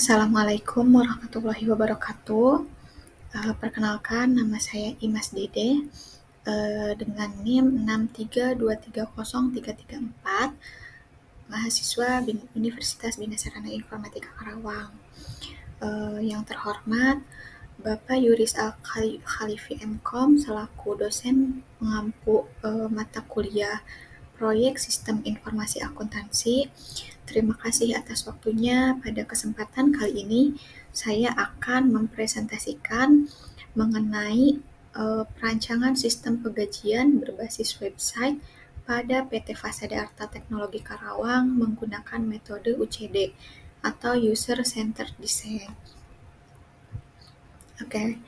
Assalamualaikum warahmatullahi wabarakatuh. Perkenalkan, nama saya Imas Dede dengan NIM 632303334, mahasiswa Universitas Bina Sarana Informatika Karawang. Yang terhormat, Bapak Yuris Al-Khalifi MKom selaku dosen mengampu mata kuliah Proyek Sistem Informasi Akuntansi. Terima kasih atas waktunya. Pada kesempatan kali ini, saya akan mempresentasikan mengenai perancangan sistem penggajian berbasis website pada PT Fasada Arta Teknologi Karawang menggunakan metode UCD atau User Centered Design. Oke.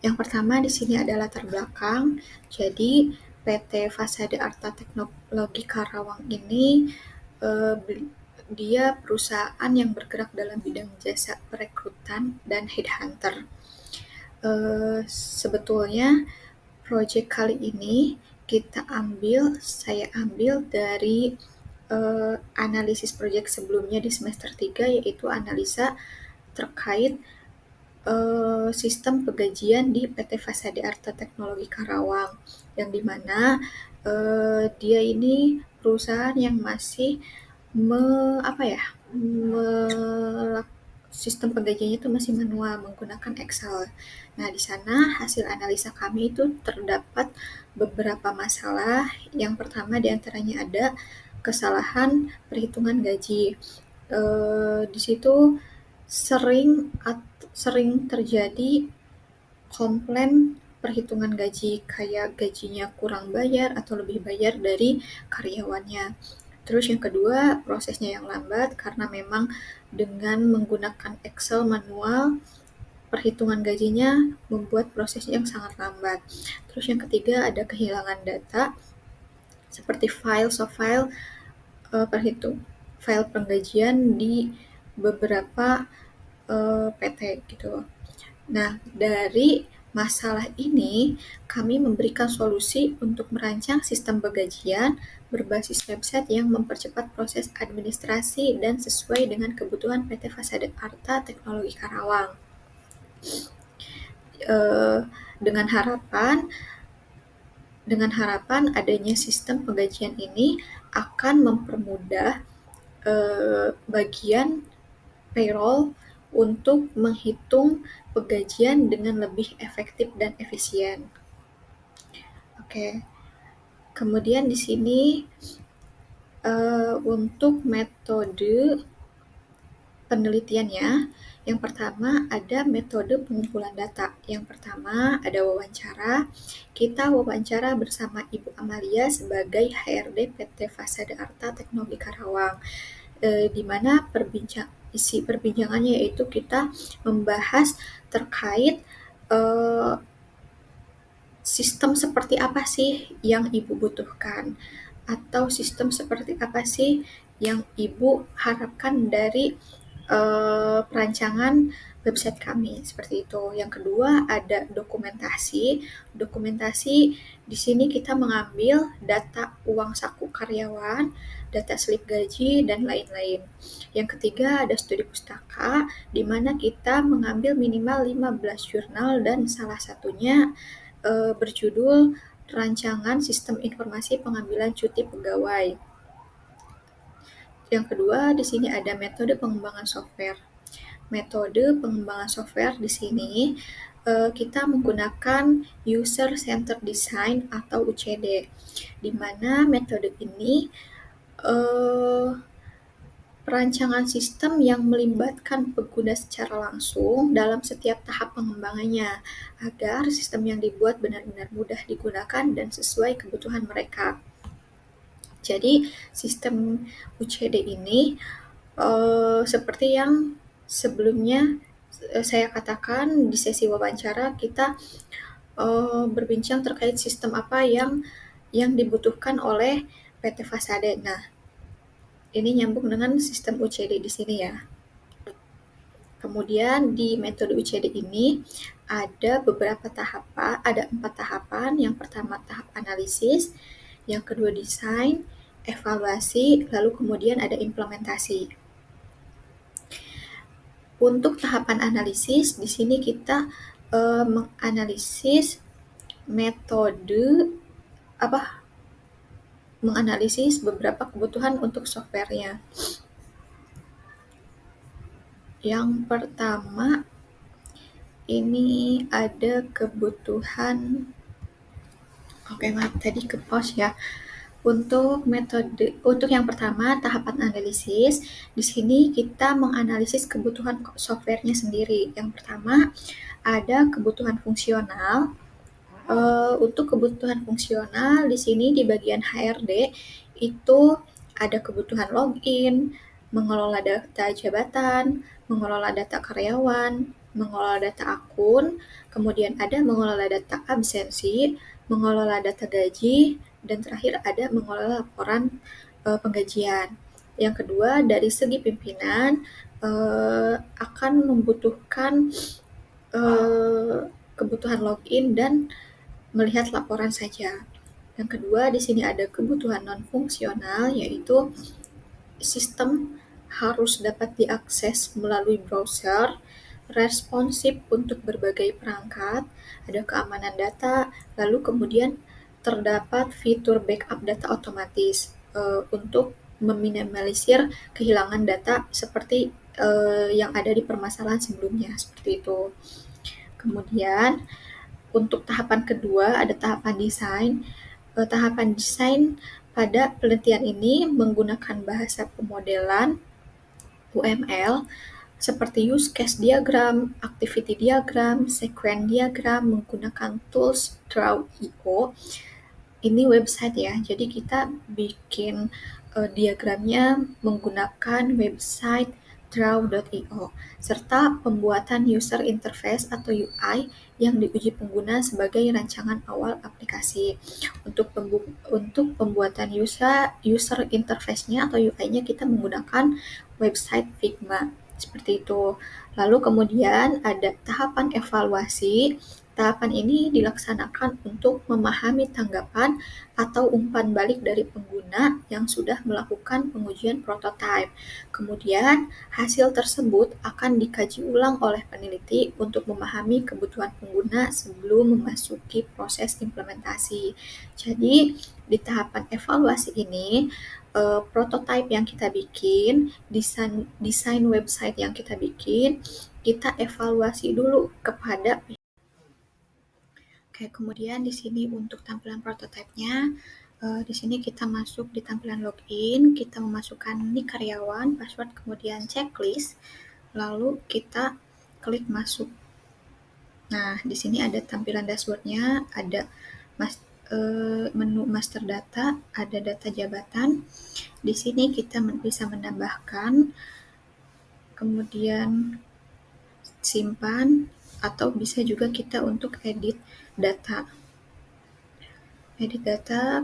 Yang pertama di sini adalah latar belakang. Jadi, PT Fasada Arta Teknologi Karawang ini dia perusahaan yang bergerak dalam bidang jasa perekrutan dan headhunter. Sebetulnya proyek kali ini saya ambil dari analisis proyek sebelumnya di semester 3, yaitu analisa terkait sistem penggajian di PT Fasada Arta Teknologi Karawang, yang dimana dia ini perusahaan yang masih sistem penggajiannya itu masih manual menggunakan Excel. Nah, di sana hasil analisa kami itu terdapat beberapa masalah. Yang pertama di antaranya ada kesalahan perhitungan gaji. Di situ sering terjadi komplain perhitungan gaji, kayak gajinya kurang bayar atau lebih bayar dari karyawannya. Terus yang kedua, prosesnya yang lambat karena memang dengan menggunakan Excel manual, perhitungan gajinya membuat prosesnya yang sangat lambat. Terus yang ketiga, ada kehilangan data seperti file file penggajian di beberapa PT gitu. Nah, dari masalah ini, kami memberikan solusi untuk merancang sistem penggajian berbasis website yang mempercepat proses administrasi dan sesuai dengan kebutuhan PT Fasada Arta Teknologi Karawang. Dengan harapan adanya sistem penggajian ini akan mempermudah bagian payroll untuk menghitung penggajian dengan lebih efektif dan efisien. Oke. Kemudian di sini untuk metode penelitiannya, yang pertama ada metode pengumpulan data. Yang pertama ada wawancara. Kita wawancara bersama Ibu Amalia sebagai HRD PT Fasada Arta Teknologi Karawang, di mana isi perbincangannya yaitu kita membahas terkait sistem seperti apa sih yang Ibu butuhkan, atau sistem seperti apa sih yang Ibu harapkan dari perancangan website kami, seperti itu. Yang kedua ada dokumentasi. Dokumentasi di sini kita mengambil data uang saku karyawan, data slip gaji, dan lain-lain. Yang ketiga ada studi pustaka, di mana kita mengambil minimal 15 jurnal dan salah satunya berjudul Rancangan Sistem Informasi Pengambilan Cuti Pegawai. Yang kedua, di sini ada metode pengembangan software. Metode pengembangan software di sini kita menggunakan User Centered Design atau UCD, di mana metode ini perancangan sistem yang melibatkan pengguna secara langsung dalam setiap tahap pengembangannya, agar sistem yang dibuat benar-benar mudah digunakan dan sesuai kebutuhan mereka. Jadi, sistem UCD ini seperti yang sebelumnya saya katakan di sesi wawancara, kita berbincang terkait sistem apa yang dibutuhkan oleh PT Fasada. Nah, ini nyambung dengan sistem UCD di sini ya. Kemudian di metode UCD ini ada 4 tahapan. Yang pertama tahap analisis, yang kedua desain, evaluasi, lalu kemudian ada implementasi. Untuk tahapan analisis, di sini kita menganalisis metode menganalisis beberapa kebutuhan untuk softwarenya. Yang pertama, ini ada kebutuhan, maaf tadi ke pause ya. Untuk yang pertama, tahapan analisis, di sini kita menganalisis kebutuhan softwarenya sendiri. Yang pertama, ada kebutuhan fungsional. Untuk kebutuhan fungsional, di sini di bagian HRD itu ada kebutuhan login, mengelola data jabatan, mengelola data karyawan, mengelola data akun, kemudian ada mengelola data absensi, mengelola data gaji, dan terakhir ada mengelola laporan penggajian. Yang kedua, dari segi pimpinan akan membutuhkan kebutuhan login dan melihat laporan saja. Yang kedua, di sini ada kebutuhan non-fungsional, yaitu sistem harus dapat diakses melalui browser, responsif untuk berbagai perangkat, ada keamanan data, lalu kemudian terdapat fitur backup data otomatis untuk meminimalisir kehilangan data seperti yang ada di permasalahan sebelumnya, seperti itu. Kemudian untuk tahapan kedua ada tahapan desain. Tahapan desain pada penelitian ini menggunakan bahasa pemodelan UML seperti use case diagram, activity diagram, sequence diagram menggunakan tools Draw.io. Ini website ya, jadi kita bikin diagramnya menggunakan website Draw.io, serta pembuatan user interface atau UI yang diuji pengguna sebagai rancangan awal aplikasi. Untuk pembuatan user interface-nya atau UI-nya kita menggunakan website Figma, seperti itu. Lalu kemudian ada tahapan evaluasi. Tahapan ini dilaksanakan untuk memahami tanggapan atau umpan balik dari pengguna yang sudah melakukan pengujian prototipe. Kemudian, hasil tersebut akan dikaji ulang oleh peneliti untuk memahami kebutuhan pengguna sebelum memasuki proses implementasi. Jadi, di tahapan evaluasi ini, prototipe yang kita bikin, desain website yang kita bikin, kita evaluasi dulu kepada. Oke, kemudian di sini untuk tampilan prototipenya, di sini kita masuk di tampilan login, kita memasukkan nick karyawan, password, kemudian checklist, lalu kita klik masuk. Nah, di sini ada tampilan dashboardnya, ada menu master data, ada data jabatan. Di sini kita bisa menambahkan, kemudian simpan, atau bisa juga kita untuk edit data.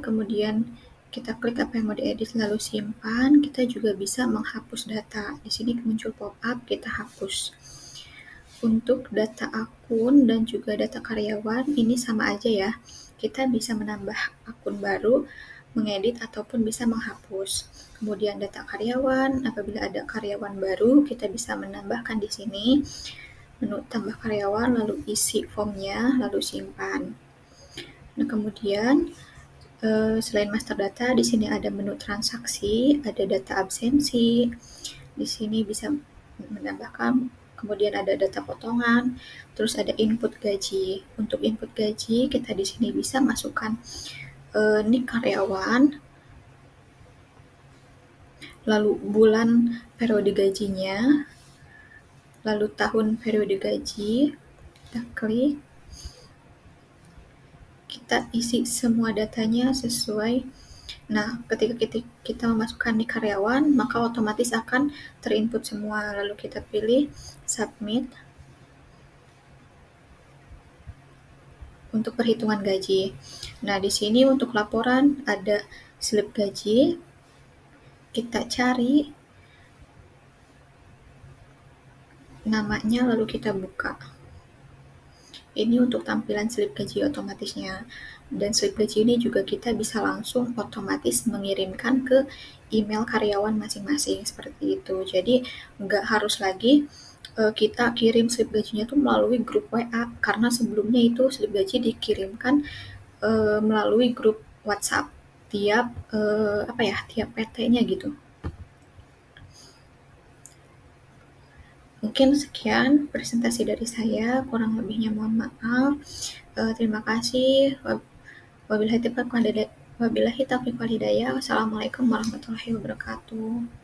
Kemudian kita klik apa yang mau diedit lalu simpan. Kita juga bisa menghapus data. Di sini muncul pop-up, kita hapus. Untuk data akun dan juga data karyawan ini sama aja ya. Kita bisa menambah akun baru, mengedit ataupun bisa menghapus. Kemudian data karyawan, apabila ada karyawan baru, kita bisa menambahkan di sini menu tambah karyawan, lalu isi formnya, lalu simpan. Nah, kemudian selain master data, di sini ada menu transaksi, ada data absensi, di sini bisa menambahkan, kemudian ada data potongan, terus ada input gaji. Untuk input gaji, kita di sini bisa masukkan nick karyawan, lalu bulan periode gajinya, lalu tahun periode gaji, kita klik, kita isi semua datanya sesuai. Nah, ketika kita memasukkan nick karyawan, maka otomatis akan terinput semua. Lalu kita pilih submit untuk perhitungan gaji. Nah, di sini untuk laporan ada slip gaji. Kita cari namanya, lalu kita buka. Ini untuk tampilan slip gaji otomatisnya. Dan slip gaji ini juga kita bisa langsung otomatis mengirimkan ke email karyawan masing-masing, seperti itu. Jadi nggak harus lagi kita kirim slip gajinya tuh melalui grup WA, karena sebelumnya itu slip gaji dikirimkan melalui grup WhatsApp tiap tiap PT-nya gitu. Mungkin sekian presentasi dari saya, kurang lebihnya mohon maaf. Terima kasih. Wabillahi taufiq wal hidayah. Wassalamualaikum warahmatullahi wabarakatuh.